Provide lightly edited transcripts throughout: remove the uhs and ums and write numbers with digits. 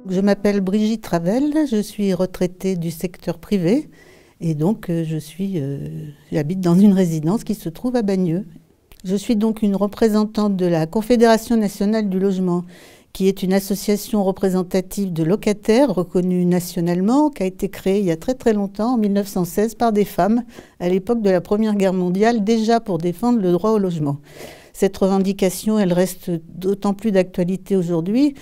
Je m'appelle Brigitte Ravel, je suis retraitée du secteur privé et donc j'habite dans une résidence qui se trouve à Bagneux. Je suis donc une représentante de la Confédération nationale du logement, qui est une association représentative de locataires reconnue nationalement, qui a été créée il y a très très longtemps, en 1916, par des femmes, à l'époque de la Première Guerre mondiale, déjà pour défendre le droit au logement. Cette revendication, elle reste d'autant plus d'actualité aujourd'hui.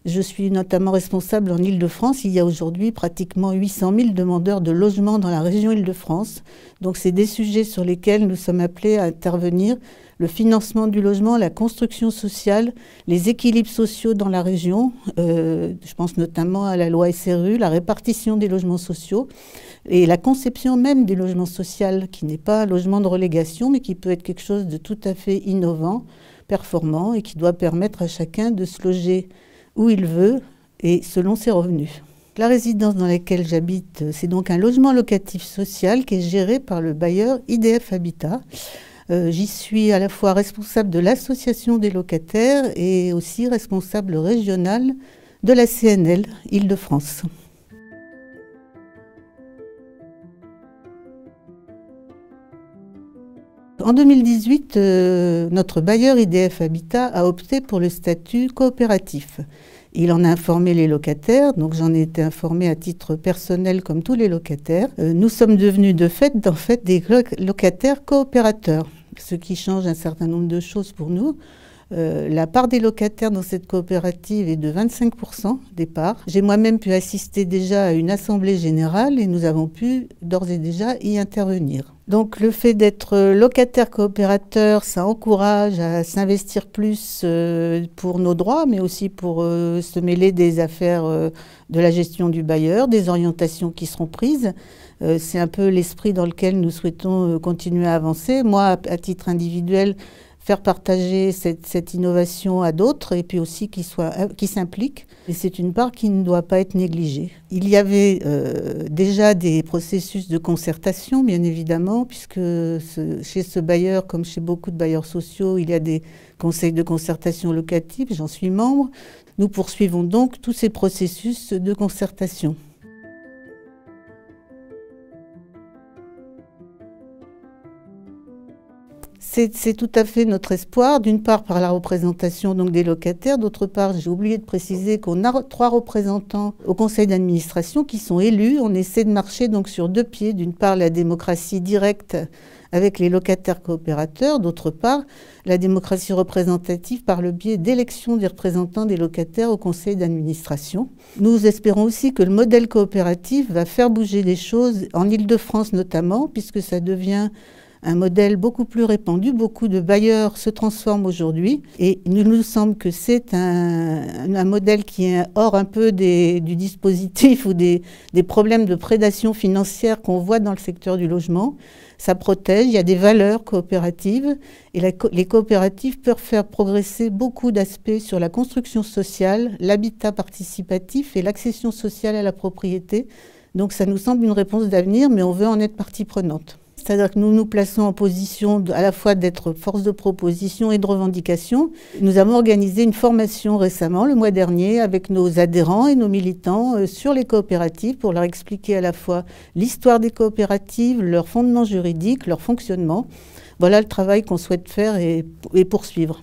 Je suis notamment responsable en Île-de-France. Il y a aujourd'hui pratiquement 800 000 demandeurs de logement dans la région Île-de-France. Donc c'est des sujets sur lesquels nous sommes appelés à intervenir. Le financement du logement, la construction sociale, les équilibres sociaux dans la région. Je pense notamment à la loi SRU, la répartition des logements sociaux et la conception même des logements sociaux, qui n'est pas un logement de relégation, mais qui peut être quelque chose de tout à fait innovant, performant et qui doit permettre à chacun de se loger où il veut et selon ses revenus. La résidence dans laquelle j'habite, c'est donc un logement locatif social qui est géré par le bailleur IDF Habitat. J'y suis à la fois responsable de l'association des locataires et aussi responsable régionale de la CNL Île-de-France. En 2018, notre bailleur IDF Habitat a opté pour le statut coopératif. Il en a informé les locataires, donc j'en ai été informée à titre personnel comme tous les locataires. Nous sommes devenus de fait, des locataires coopérateurs, ce qui change un certain nombre de choses pour nous. La part des locataires dans cette coopérative est de 25% des parts. J'ai moi-même pu assister déjà à une assemblée générale et nous avons pu d'ores et déjà y intervenir. Donc le fait d'être locataire coopérateur, ça encourage à s'investir plus pour nos droits, mais aussi pour se mêler des affaires de la gestion du bailleur, des orientations qui seront prises. C'est un peu l'esprit dans lequel nous souhaitons continuer à avancer. Moi, à titre individuel, faire partager cette innovation à d'autres et puis aussi qui s'impliquent. Et c'est une part qui ne doit pas être négligée. Il y avait déjà des processus de concertation, bien évidemment, puisque chez ce bailleur, comme chez beaucoup de bailleurs sociaux, il y a des conseils de concertation locative, j'en suis membre. Nous poursuivons donc tous ces processus de concertation. C'est tout à fait notre espoir, d'une part par la représentation donc, des locataires, d'autre part, j'ai oublié de préciser qu'on a 3 représentants au conseil d'administration qui sont élus. On essaie de marcher donc sur 2 pieds, d'une part la démocratie directe avec les locataires coopérateurs, d'autre part la démocratie représentative par le biais d'élections des représentants des locataires au conseil d'administration. Nous espérons aussi que le modèle coopératif va faire bouger les choses, en Île-de-France notamment, puisque ça devient un modèle beaucoup plus répandu. Beaucoup de bailleurs se transforment aujourd'hui et il nous semble que c'est un modèle qui est hors un peu du dispositif ou des problèmes de prédation financière qu'on voit dans le secteur du logement. Ça protège, il y a des valeurs coopératives et les coopératives peuvent faire progresser beaucoup d'aspects sur la construction sociale, l'habitat participatif et l'accession sociale à la propriété. Donc ça nous semble une réponse d'avenir, mais on veut en être partie prenante. C'est-à-dire que nous nous plaçons en position à la fois d'être force de proposition et de revendication. Nous avons organisé une formation récemment, le mois dernier, avec nos adhérents et nos militants sur les coopératives pour leur expliquer à la fois l'histoire des coopératives, leurs fondements juridiques, leur fonctionnement. Voilà le travail qu'on souhaite faire et poursuivre.